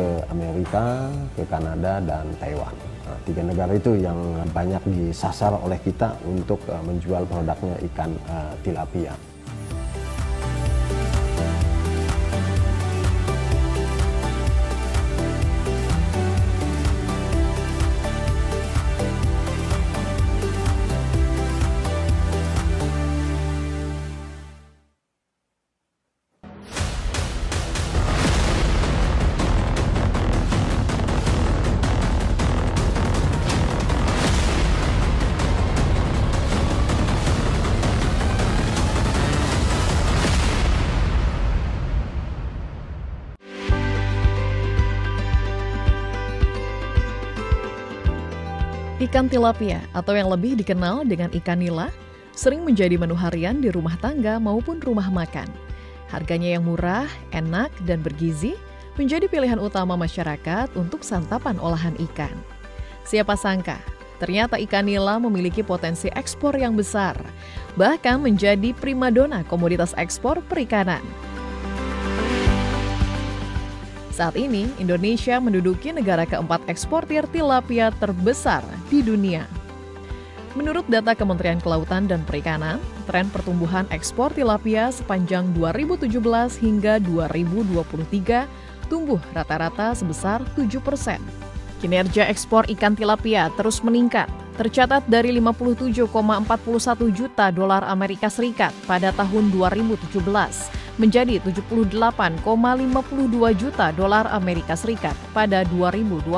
ke Amerika, ke Kanada, dan Taiwan. Nah, 3 negara itu yang banyak disasar oleh kita untuk menjual produknya ikan tilapia. Ikan tilapia atau yang lebih dikenal dengan ikan nila sering menjadi menu harian di rumah tangga maupun rumah makan. Harganya yang murah, enak, dan bergizi menjadi pilihan utama masyarakat untuk santapan olahan ikan. Siapa sangka, ternyata ikan nila memiliki potensi ekspor yang besar, bahkan menjadi primadona komoditas ekspor perikanan. Saat ini, Indonesia menduduki negara keempat eksportir tilapia terbesar di dunia. Menurut data Kementerian Kelautan dan Perikanan, tren pertumbuhan ekspor tilapia sepanjang 2017 hingga 2023 tumbuh rata-rata sebesar 7%. Kinerja ekspor ikan tilapia terus meningkat, tercatat dari 57,41 juta dolar Amerika Serikat pada tahun 2017 menjadi 78,52 juta dolar Amerika Serikat pada 2022.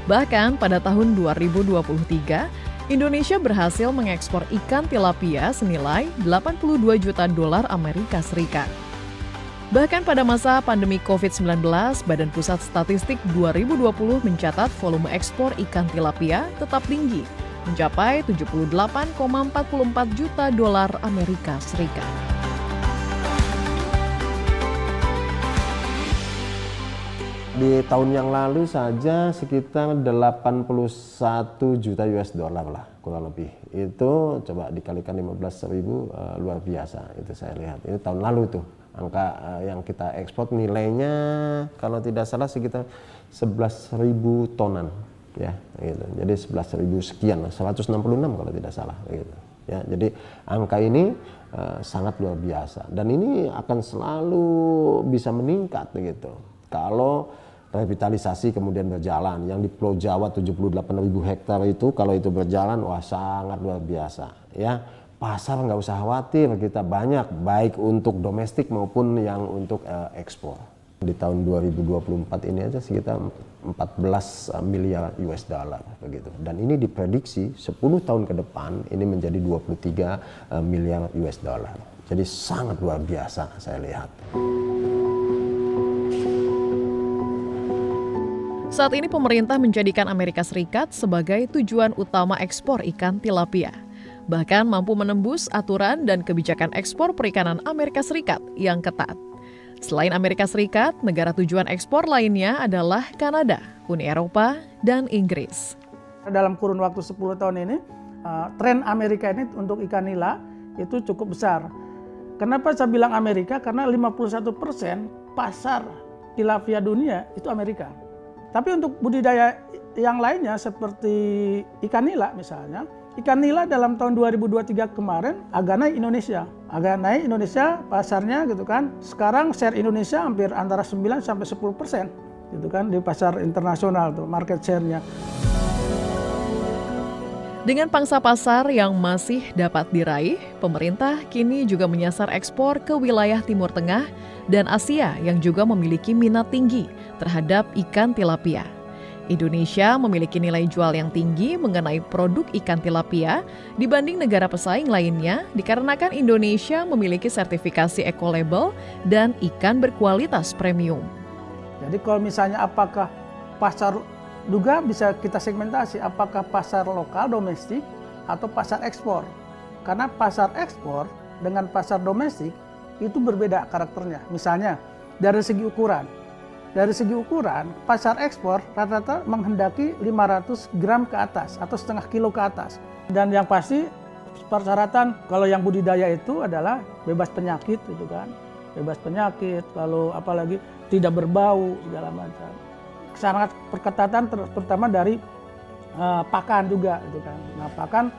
Bahkan pada tahun 2023, Indonesia berhasil mengekspor ikan tilapia senilai 82 juta dolar Amerika Serikat. Bahkan pada masa pandemi COVID-19, Badan Pusat Statistik 2020 mencatat volume ekspor ikan tilapia tetap tinggi, mencapai 78,44 juta dolar Amerika Serikat. Di tahun yang lalu saja sekitar 81 juta US dollar lah kurang lebih. Itu coba dikalikan 15.000 luar biasa itu saya lihat. Ini tahun lalu tuh angka yang kita ekspor nilainya kalau tidak salah sekitar 11.000 tonan ya gitu. Jadi 11.000 sekian, 166 kalau tidak salah gitu. Ya, jadi angka ini sangat luar biasa dan ini akan selalu bisa meningkat gitu. Kalau revitalisasi kemudian berjalan, yang di Pulau Jawa 78.000 hektar itu kalau itu berjalan, wah sangat luar biasa ya. Pasar nggak usah khawatir, kita banyak baik untuk domestik maupun yang untuk ekspor. Di tahun 2024 ini aja sekitar 14 miliar US dollar begitu. Dan ini diprediksi 10 tahun ke depan ini menjadi 23 miliar US dollar. Jadi sangat luar biasa saya lihat. Saat ini pemerintah menjadikan Amerika Serikat sebagai tujuan utama ekspor ikan tilapia. Bahkan mampu menembus aturan dan kebijakan ekspor perikanan Amerika Serikat yang ketat. Selain Amerika Serikat, negara tujuan ekspor lainnya adalah Kanada, Uni Eropa, dan Inggris. Dalam kurun waktu 10 tahun ini, tren Amerika ini untuk ikan nila itu cukup besar. Kenapa saya bilang Amerika? Karena 51% pasar tilapia dunia itu Amerika. Tapi untuk budidaya yang lainnya seperti ikan nila misalnya, ikan nila dalam tahun 2023 kemarin agak naik Indonesia. Agak naik Indonesia pasarnya gitu kan. Sekarang share Indonesia hampir antara 9 sampai 10% gitu kan di pasar internasional tuh market share-nya. Dengan pangsa pasar yang masih dapat diraih, pemerintah kini juga menyasar ekspor ke wilayah Timur Tengah dan Asia yang juga memiliki minat tinggi terhadap ikan tilapia. Indonesia memiliki nilai jual yang tinggi mengenai produk ikan tilapia dibanding negara pesaing lainnya dikarenakan Indonesia memiliki sertifikasi eco-label dan ikan berkualitas premium. Jadi kalau misalnya apakah pasar juga bisa kita segmentasi apakah pasar lokal domestik atau pasar ekspor. Karena pasar ekspor dengan pasar domestik itu berbeda karakternya. Misalnya dari segi ukuran. Dari segi ukuran, pasar ekspor rata-rata menghendaki 500 gram ke atas atau setengah kilo ke atas. Dan yang pasti persyaratan kalau yang budidaya itu adalah bebas penyakit gitu kan. bebas penyakit, lalu apalagi tidak berbau segala macam. Sangat perketatan terutama dari pakan juga gitu kan. Nah, pakan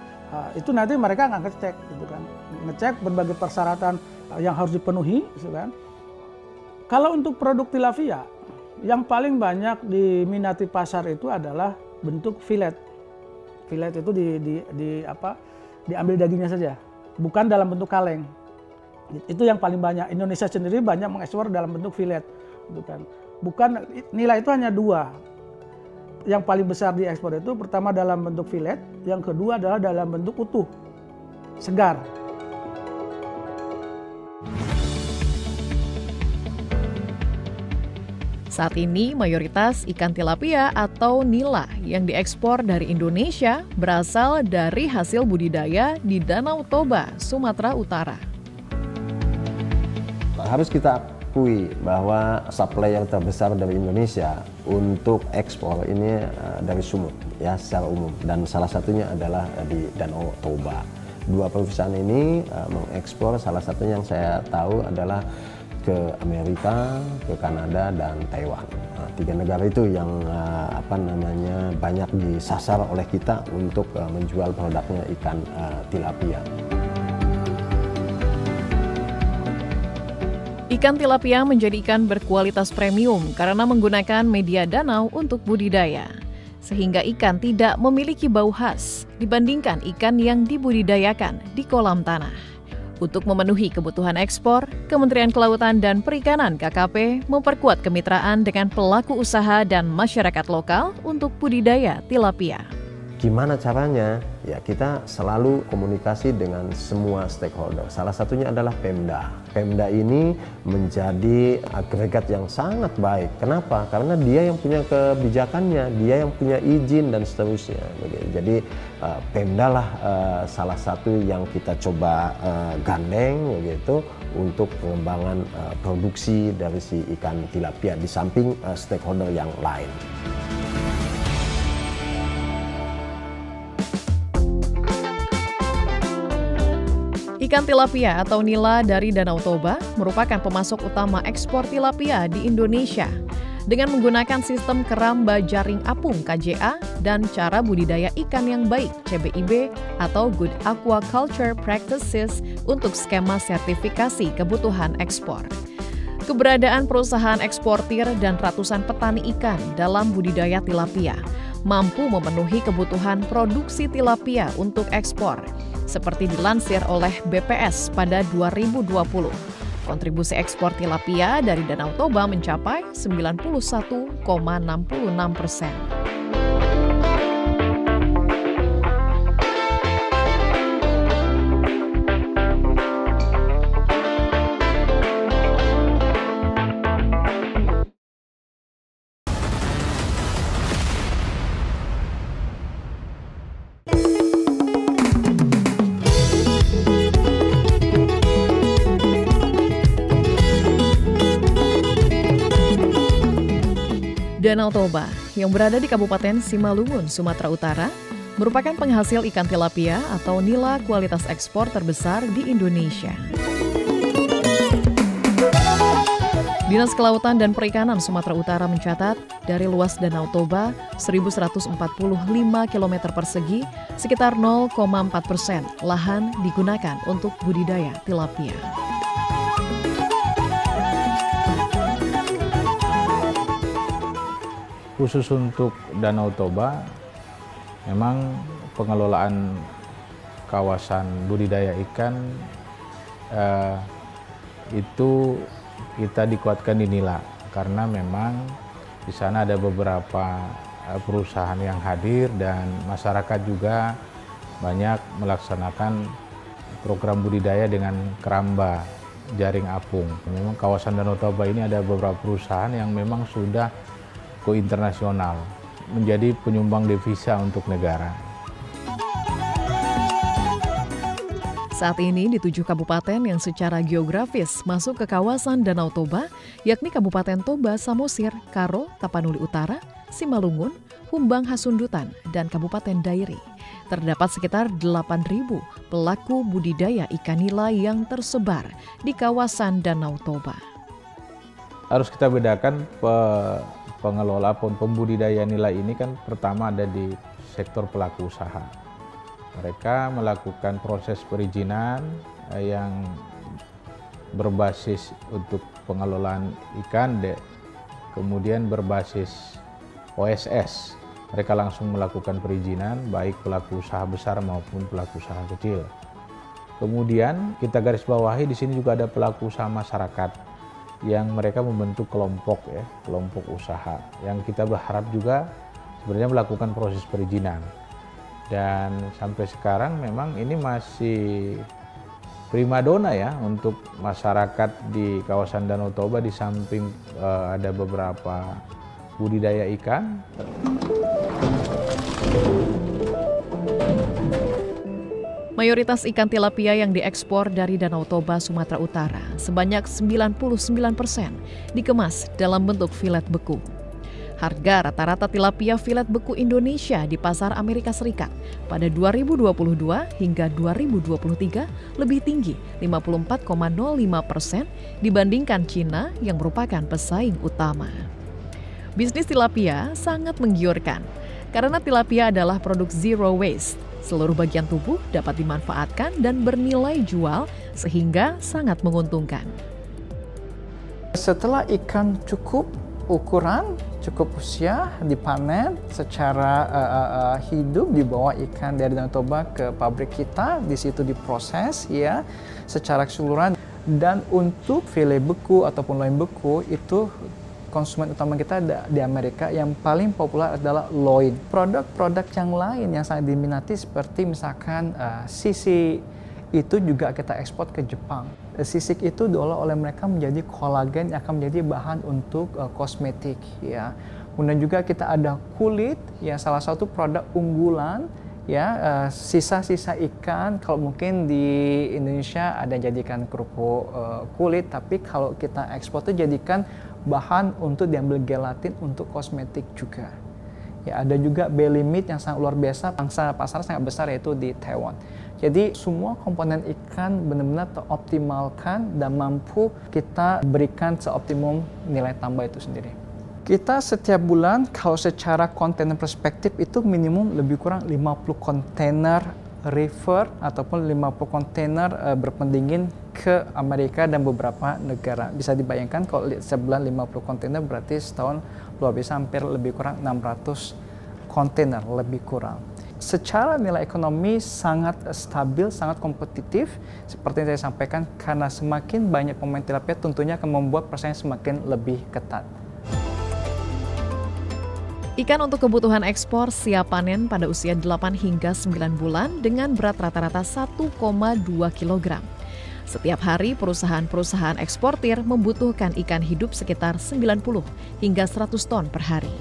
itu nanti mereka nggak ngecek gitu kan. Ngecek berbagai persyaratan yang harus dipenuhi gitu kan. Kalau untuk produk tilapia yang paling banyak diminati pasar itu adalah bentuk filet. Filet itu diambil dagingnya saja, bukan dalam bentuk kaleng. Itu yang paling banyak. Indonesia sendiri banyak mengekspor dalam bentuk filet, bukan nilai itu hanya dua. Yang paling besar diekspor itu pertama dalam bentuk filet, yang kedua adalah dalam bentuk utuh, segar. Saat ini mayoritas ikan tilapia atau nila yang diekspor dari Indonesia berasal dari hasil budidaya di Danau Toba, Sumatera Utara. Harus kita akui bahwa supply yang terbesar dari Indonesia untuk ekspor ini dari sumut ya secara umum, dan salah satunya adalah di Danau Toba. Dua perusahaan ini mengekspor, salah satunya yang saya tahu adalah ke Amerika, ke Kanada, dan Taiwan. Nah, tiga negara itu yang banyak disasar oleh kita untuk menjual produknya ikan tilapia. Ikan tilapia menjadi ikan berkualitas premium karena menggunakan media danau untuk budidaya, sehingga ikan tidak memiliki bau khas dibandingkan ikan yang dibudidayakan di kolam tanah. Untuk memenuhi kebutuhan ekspor, Kementerian Kelautan dan Perikanan (KKP) memperkuat kemitraan dengan pelaku usaha dan masyarakat lokal untuk budidaya tilapia. Gimana caranya? Ya, kita selalu komunikasi dengan semua stakeholder. Salah satunya adalah Pemda. Pemda ini menjadi agregat yang sangat baik. Kenapa? Karena dia yang punya kebijakannya, dia yang punya izin dan seterusnya. Jadi Pemda lah salah satu yang kita coba gandeng begitu untuk pengembangan produksi dari si ikan tilapia di samping stakeholder yang lain. Ikan tilapia atau nila dari Danau Toba merupakan pemasok utama ekspor tilapia di Indonesia dengan menggunakan sistem keramba jaring apung KJA dan cara budidaya ikan yang baik CBIB atau Good Aquaculture Practices untuk skema sertifikasi kebutuhan ekspor. Keberadaan perusahaan eksportir dan ratusan petani ikan dalam budidaya tilapia mampu memenuhi kebutuhan produksi tilapia untuk ekspor, seperti dilansir oleh BPS pada 2020. Kontribusi ekspor tilapia dari Danau Toba mencapai 91,66%. Danau Toba yang berada di Kabupaten Simalungun, Sumatera Utara, merupakan penghasil ikan tilapia atau nila kualitas ekspor terbesar di Indonesia. Dinas Kelautan dan Perikanan Sumatera Utara mencatat dari luas Danau Toba 1.145 km persegi, sekitar 0,4% lahan digunakan untuk budidaya tilapia. Khusus untuk Danau Toba, memang pengelolaan kawasan budidaya ikan itu kita dikuatkan di Nila, karena memang di sana ada beberapa perusahaan yang hadir dan masyarakat juga banyak melaksanakan program budidaya dengan keramba jaring apung. Memang kawasan Danau Toba ini ada beberapa perusahaan yang memang sudah go internasional, menjadi penyumbang devisa untuk negara. Saat ini di 7 kabupaten yang secara geografis masuk ke kawasan Danau Toba, yakni Kabupaten Toba, Samosir, Karo, Tapanuli Utara, Simalungun, Humbang Hasundutan, dan Kabupaten Dairi. Terdapat sekitar 8.000 pelaku budidaya ikan nila yang tersebar di kawasan Danau Toba. Harus kita bedakan pengelola pembudidaya nila ini kan pertama ada di sektor pelaku usaha. Mereka melakukan proses perizinan yang berbasis untuk pengelolaan ikan, kemudian berbasis OSS. Mereka langsung melakukan perizinan baik pelaku usaha besar maupun pelaku usaha kecil. Kemudian kita garis bawahi di sini juga ada pelaku usaha masyarakat yang mereka membentuk kelompok kelompok usaha yang kita berharap juga sebenarnya melakukan proses perizinan. Dan sampai sekarang memang ini masih primadona ya untuk masyarakat di kawasan Danau Toba, di samping ada beberapa budidaya ikan. Mayoritas ikan tilapia yang diekspor dari Danau Toba, Sumatera Utara, sebanyak 99% dikemas dalam bentuk filet beku. Harga rata-rata tilapia filet beku Indonesia di pasar Amerika Serikat pada 2022 hingga 2023 lebih tinggi 54,05% dibandingkan Cina yang merupakan pesaing utama. Bisnis tilapia sangat menggiurkan karena tilapia adalah produk zero waste. Seluruh bagian tubuh dapat dimanfaatkan dan bernilai jual sehingga sangat menguntungkan. Setelah ikan cukup ukuran, cukup usia, dipanen secara hidup, dibawa ikan dari Danau Toba ke pabrik kita, di situ diproses ya secara keseluruhan. Dan untuk filet beku ataupun loin beku itu konsumen utama kita di Amerika yang paling populer adalah loin. Produk-produk yang lain yang sangat diminati seperti misalkan sisik itu juga kita ekspor ke Jepang. Sisik itu diolah oleh mereka menjadi kolagen yang akan menjadi bahan untuk kosmetik ya. Kemudian juga kita ada kulit ya, salah satu produk unggulan ya, sisa-sisa ikan. Kalau mungkin di Indonesia ada jadikan kerupuk kulit, tapi kalau kita ekspor itu jadikan bahan untuk diambil gelatin untuk kosmetik juga. Ya, ada juga belly meat yang sangat luar biasa, pangsa pasar sangat besar yaitu di Taiwan. Jadi semua komponen ikan benar-benar teroptimalkan dan mampu kita berikan seoptimum nilai tambah itu sendiri. Kita setiap bulan kalau secara kontainer perspektif itu minimum lebih kurang 50 kontainer reefer ataupun 50 kontainer berpendingin ke Amerika dan beberapa negara. Bisa dibayangkan kalau sebulan 50 kontainer berarti setahun luar biasa hampir lebih kurang 600 kontainer lebih kurang. Secara nilai ekonomi sangat stabil, sangat kompetitif. Seperti yang saya sampaikan, karena semakin banyak pemain tilapia tentunya akan membuat persaingan semakin lebih ketat. Ikan untuk kebutuhan ekspor siap panen pada usia 8 hingga 9 bulan dengan berat rata-rata 1,2 kg. Setiap hari perusahaan-perusahaan eksportir membutuhkan ikan hidup sekitar 90 hingga 100 ton per hari.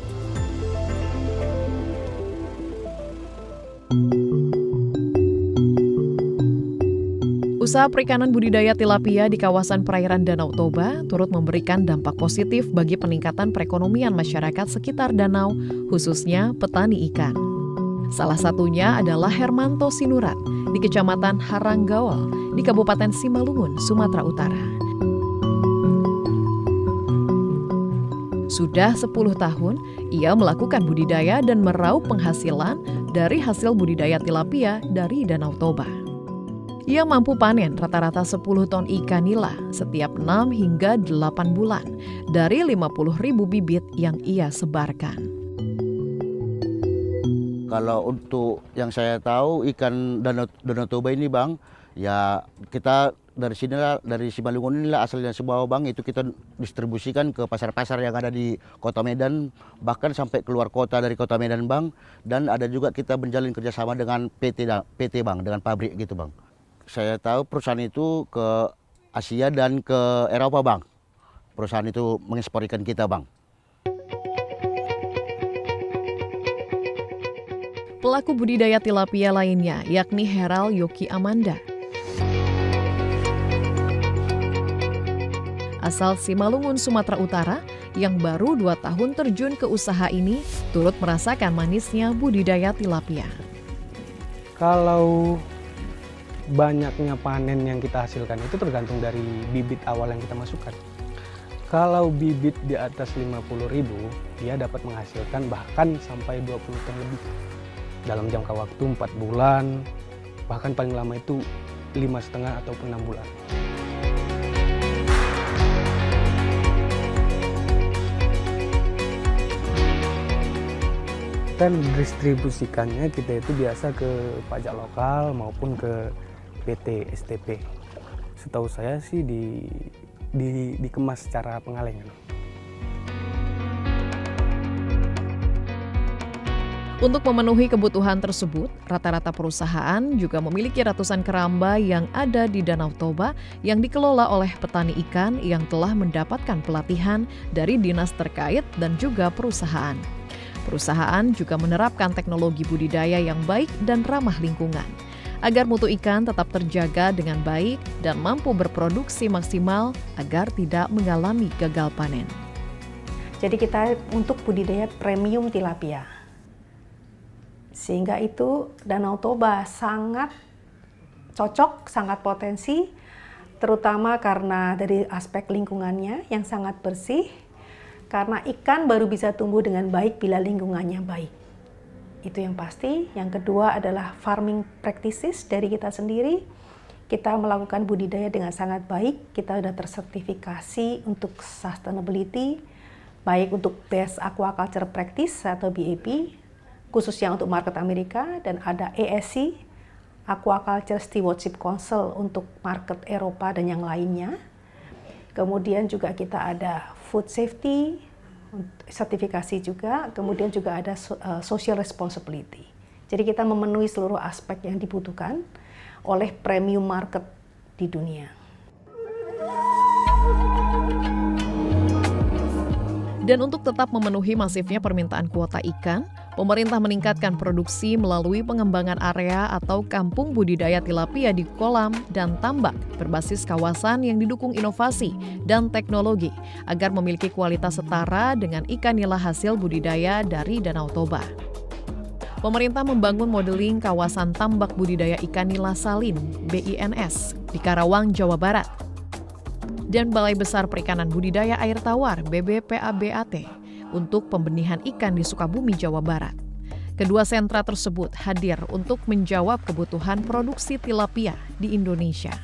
Usaha perikanan budidaya tilapia di kawasan perairan Danau Toba turut memberikan dampak positif bagi peningkatan perekonomian masyarakat sekitar danau, khususnya petani ikan. Salah satunya adalah Hermanto Sinurat di Kecamatan Haranggaol di Kabupaten Simalungun, Sumatera Utara. Sudah 10 tahun, ia melakukan budidaya dan meraup penghasilan dari hasil budidaya tilapia dari Danau Toba. Ia mampu panen rata-rata 10 ton ikan nila setiap 6 hingga 8 bulan dari 50.000 bibit yang ia sebarkan. Kalau untuk yang saya tahu ikan Danau Toba ini Bang, ya kita dari sini lah, dari Simalungun inilah asalnya semua Bang, itu kita distribusikan ke pasar-pasar yang ada di Kota Medan, bahkan sampai keluar kota dari Kota Medan Bang, dan ada juga kita menjalin kerjasama dengan PT Bang, dengan pabrik gitu Bang. Saya tahu perusahaan itu ke Asia dan ke Eropa Bang. Perusahaan itu mengekspor ikan kita Bang. Pelaku budidaya tilapia lainnya yakni Heral Yoki Amanda. asal Simalungun, Sumatera Utara yang baru 2 tahun terjun ke usaha ini turut merasakan manisnya budidaya tilapia. Kalau banyaknya panen yang kita hasilkan itu tergantung dari bibit awal yang kita masukkan. Kalau bibit di atas 50.000, dia dapat menghasilkan bahkan sampai 20 ton lebih. Dalam jangka waktu 4 bulan, bahkan paling lama itu 5,5 ataupun 6 bulan. Kita distribusikannya kita itu biasa ke pajak lokal maupun ke PT STP. Setahu saya sih dikemas secara pengalengan. Untuk memenuhi kebutuhan tersebut, rata-rata perusahaan juga memiliki ratusan keramba yang ada di Danau Toba yang dikelola oleh petani ikan yang telah mendapatkan pelatihan dari dinas terkait dan juga perusahaan. Perusahaan juga menerapkan teknologi budidaya yang baik dan ramah lingkungan, agar mutu ikan tetap terjaga dengan baik dan mampu berproduksi maksimal agar tidak mengalami gagal panen. Jadi kita untuk budidaya premium tilapia. Sehingga itu Danau Toba sangat cocok, sangat potensi, terutama karena dari aspek lingkungannya yang sangat bersih, karena ikan baru bisa tumbuh dengan baik bila lingkungannya baik. Itu yang pasti. Yang kedua adalah farming practices dari kita sendiri. Kita melakukan budidaya dengan sangat baik. Kita sudah tersertifikasi untuk sustainability, baik untuk Best Aquaculture Practice atau BAP, khususnya untuk market Amerika, dan ada ASC, Aquaculture Stewardship Council untuk market Eropa dan yang lainnya. Kemudian juga kita ada food safety, sertifikasi juga, kemudian juga ada social responsibility. Jadi kita memenuhi seluruh aspek yang dibutuhkan oleh premium market di dunia. Dan untuk tetap memenuhi masifnya permintaan kuota ikan, pemerintah meningkatkan produksi melalui pengembangan area atau kampung budidaya tilapia di kolam dan tambak berbasis kawasan yang didukung inovasi dan teknologi agar memiliki kualitas setara dengan ikan nila hasil budidaya dari Danau Toba. Pemerintah membangun modeling kawasan tambak budidaya ikan nila salin (BINS) di Karawang, Jawa Barat, dan Balai Besar Perikanan Budidaya Air Tawar (BBPABAT) untuk pembenihan ikan di Sukabumi, Jawa Barat. Kedua sentra tersebut hadir untuk menjawab kebutuhan produksi tilapia di Indonesia.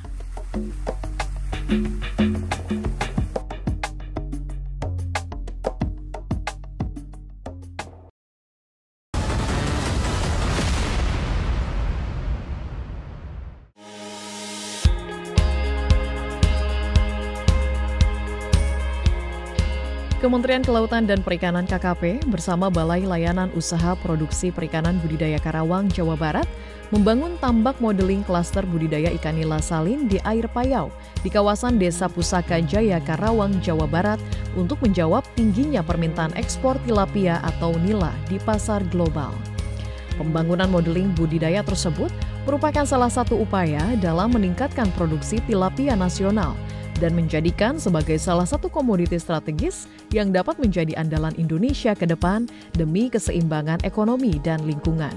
Kementerian Kelautan dan Perikanan KKP bersama Balai Layanan Usaha Produksi Perikanan Budidaya Karawang, Jawa Barat membangun tambak modeling klaster budidaya ikan nila salin di air payau di kawasan Desa Pusaka Jaya, Karawang, Jawa Barat untuk menjawab tingginya permintaan ekspor tilapia atau nila di pasar global. Pembangunan modeling budidaya tersebut merupakan salah satu upaya dalam meningkatkan produksi tilapia nasional dan menjadikan sebagai salah satu komoditi strategis yang dapat menjadi andalan Indonesia ke depan demi keseimbangan ekonomi dan lingkungan.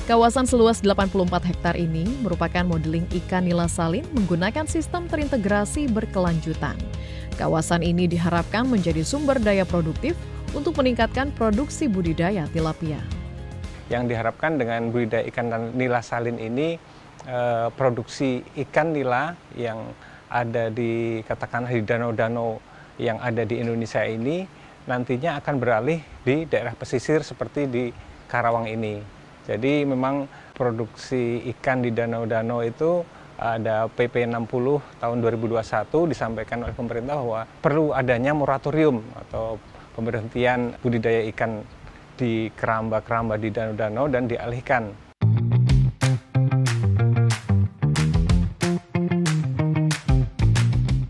Kawasan seluas 84 hektar ini merupakan modeling ikan nila salin menggunakan sistem terintegrasi berkelanjutan. Kawasan ini diharapkan menjadi sumber daya produktif untuk meningkatkan produksi budidaya tilapia. Yang diharapkan dengan budidaya ikan nila salin ini, produksi ikan nila yang ada di katakanlah di danau-danau yang ada di Indonesia ini nantinya akan beralih di daerah pesisir seperti di Karawang ini. Jadi memang produksi ikan di danau-danau itu ada PP 60 tahun 2021 disampaikan oleh pemerintah bahwa perlu adanya moratorium atau pemberhentian budidaya ikan di keramba-keramba di danau-danau dan dialihkan.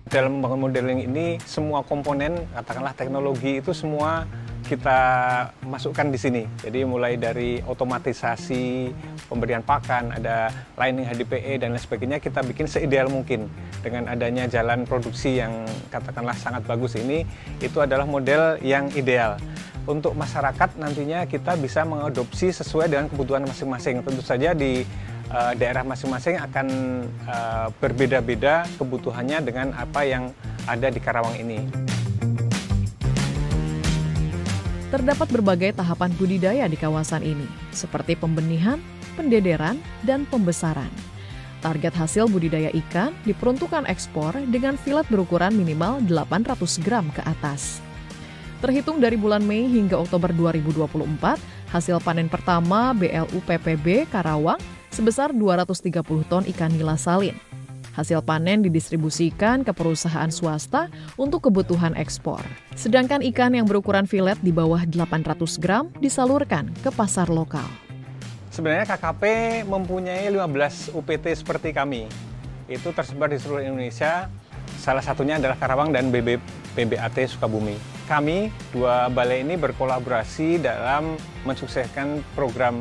Dalam membangun modeling ini, semua komponen, katakanlah teknologi itu semua kita masukkan di sini. Jadi mulai dari otomatisasi pemberian pakan, ada lining HDPE dan lain sebagainya, kita bikin seideal mungkin. Dengan adanya jalan produksi yang katakanlah sangat bagus ini, itu adalah model yang ideal. Untuk masyarakat nantinya kita bisa mengadopsi sesuai dengan kebutuhan masing-masing. Tentu saja di daerah masing-masing akan berbeda-beda kebutuhannya dengan apa yang ada di Karawang ini. Terdapat berbagai tahapan budidaya di kawasan ini, seperti pembenihan, pendederan, dan pembesaran. Target hasil budidaya ikan diperuntukkan ekspor dengan filet berukuran minimal 800 gram ke atas. Terhitung dari bulan Mei hingga Oktober 2024, hasil panen pertama BLU PPB Karawang sebesar 230 ton ikan nila salin. Hasil panen didistribusikan ke perusahaan swasta untuk kebutuhan ekspor. Sedangkan ikan yang berukuran filet di bawah 800 gram disalurkan ke pasar lokal. Sebenarnya KKP mempunyai 15 UPT seperti kami. Itu tersebar di seluruh Indonesia. Salah satunya adalah Karawang dan PBAT Sukabumi. Kami, dua balai ini berkolaborasi dalam mensukseskan program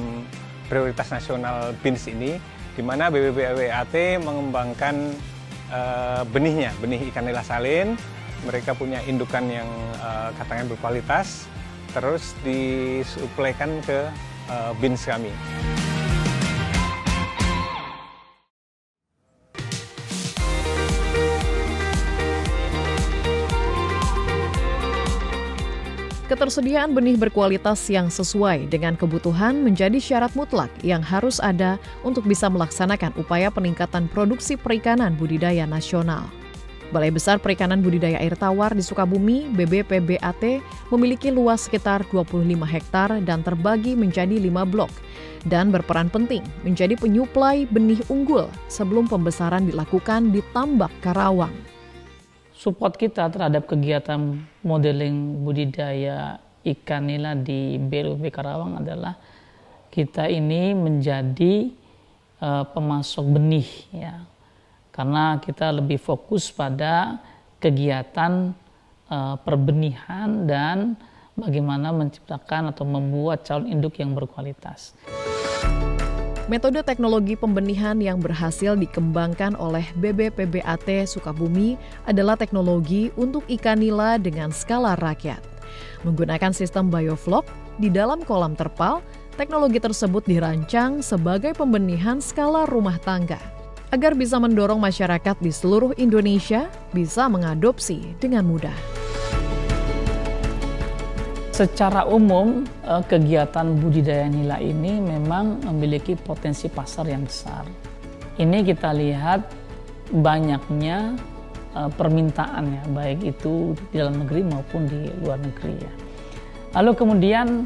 prioritas nasional BINS ini, di mana BPBAT mengembangkan benih ikan nila salin. Mereka punya indukan yang katanya berkualitas, terus disuplaikan ke BINS kami. Ketersediaan benih berkualitas yang sesuai dengan kebutuhan menjadi syarat mutlak yang harus ada untuk bisa melaksanakan upaya peningkatan produksi perikanan budidaya nasional. Balai Besar Perikanan Budidaya Air Tawar di Sukabumi, BBPBAT, memiliki luas sekitar 25 hektar dan terbagi menjadi 5 blok dan berperan penting menjadi penyuplai benih unggul sebelum pembesaran dilakukan di Tambak Karawang. Support kita terhadap kegiatan modeling budidaya ikan nila di BLUP Karawang adalah kita ini menjadi pemasok benih, ya, karena kita lebih fokus pada kegiatan perbenihan dan bagaimana menciptakan atau membuat calon induk yang berkualitas. Metode teknologi pembenihan yang berhasil dikembangkan oleh BBPBAT Sukabumi adalah teknologi untuk ikan nila dengan skala rakyat. Menggunakan sistem bioflok di dalam kolam terpal, teknologi tersebut dirancang sebagai pembenihan skala rumah tangga, agar bisa mendorong masyarakat di seluruh Indonesia bisa mengadopsi dengan mudah. Secara umum, kegiatan budidaya nila ini memang memiliki potensi pasar yang besar. Ini kita lihat banyaknya permintaannya, baik itu di dalam negeri maupun di luar negeri, ya. Lalu kemudian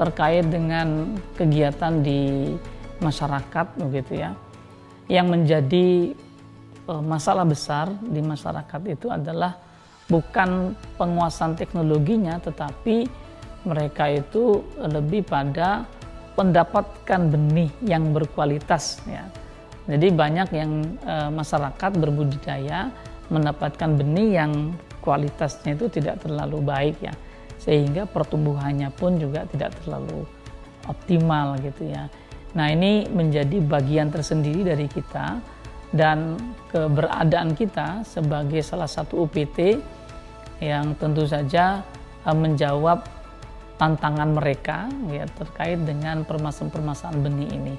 terkait dengan kegiatan di masyarakat, begitu ya, yang menjadi masalah besar di masyarakat itu adalah bukan penguasaan teknologinya, tetapi mereka itu lebih pada mendapatkan benih yang berkualitas, ya. Jadi banyak yang masyarakat berbudidaya mendapatkan benih yang kualitasnya itu tidak terlalu baik, ya, sehingga pertumbuhannya pun juga tidak terlalu optimal, gitu ya. Nah, ini menjadi bagian tersendiri dari kita dan keberadaan kita sebagai salah satu UPT yang tentu saja menjawab tantangan mereka, ya, terkait dengan permasalahan benih ini.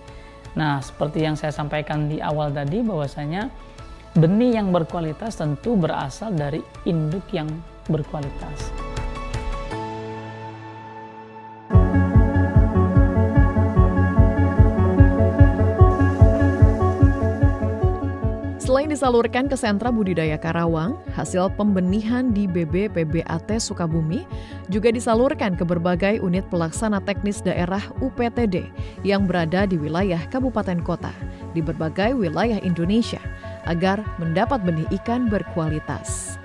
Nah, seperti yang saya sampaikan di awal tadi, bahwasanya benih yang berkualitas tentu berasal dari induk yang berkualitas. Selain disalurkan ke sentra budidaya Karawang, hasil pembenihan di BBPBAT Sukabumi juga disalurkan ke berbagai unit pelaksana teknis daerah UPTD yang berada di wilayah kabupaten kota di berbagai wilayah Indonesia agar mendapat benih ikan berkualitas.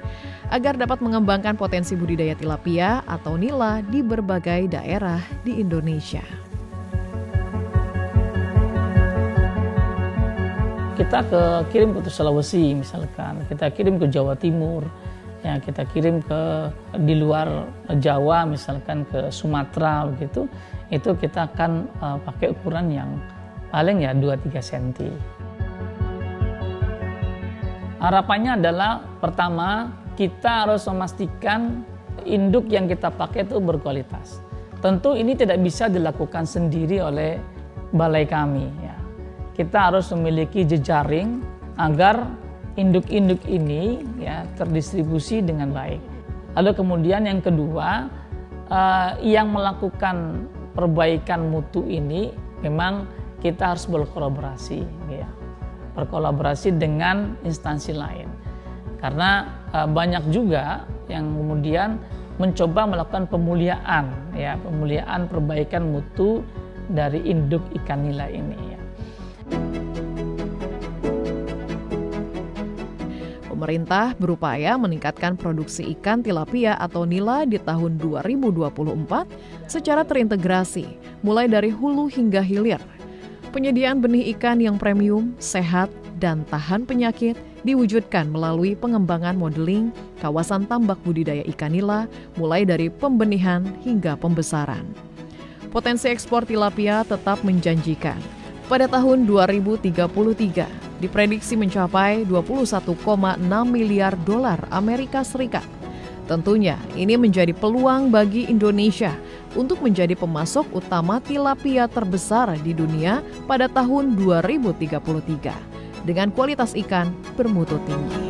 Agar dapat mengembangkan potensi budidaya tilapia atau nila di berbagai daerah di Indonesia. Kita kirim ke Sulawesi misalkan, kita kirim ke Jawa Timur, ya kita kirim ke di luar Jawa, misalkan ke Sumatera begitu, itu kita akan pakai ukuran yang paling ya 2-3 cm. Harapannya adalah pertama, kita harus memastikan induk yang kita pakai itu berkualitas. Tentu ini tidak bisa dilakukan sendiri oleh balai kami. Ya. Kita harus memiliki jejaring agar induk-induk ini ya terdistribusi dengan baik. Lalu kemudian yang kedua, yang melakukan perbaikan mutu ini memang kita harus berkolaborasi, ya. Berkolaborasi dengan instansi lain. Karena banyak juga yang kemudian mencoba melakukan pemuliaan, ya, pemuliaan perbaikan mutu dari induk ikan nila ini. Ya. Pemerintah berupaya meningkatkan produksi ikan tilapia atau nila di tahun 2024 secara terintegrasi, mulai dari hulu hingga hilir. Penyediaan benih ikan yang premium, sehat, dan tahan penyakit diwujudkan melalui pengembangan modeling kawasan tambak budidaya ikan nila, mulai dari pembenihan hingga pembesaran. Potensi ekspor tilapia tetap menjanjikan. Pada tahun 2033, diprediksi mencapai 21,6 miliar dolar Amerika Serikat. Tentunya ini menjadi peluang bagi Indonesia untuk menjadi pemasok utama tilapia terbesar di dunia pada tahun 2033 dengan kualitas ikan bermutu tinggi.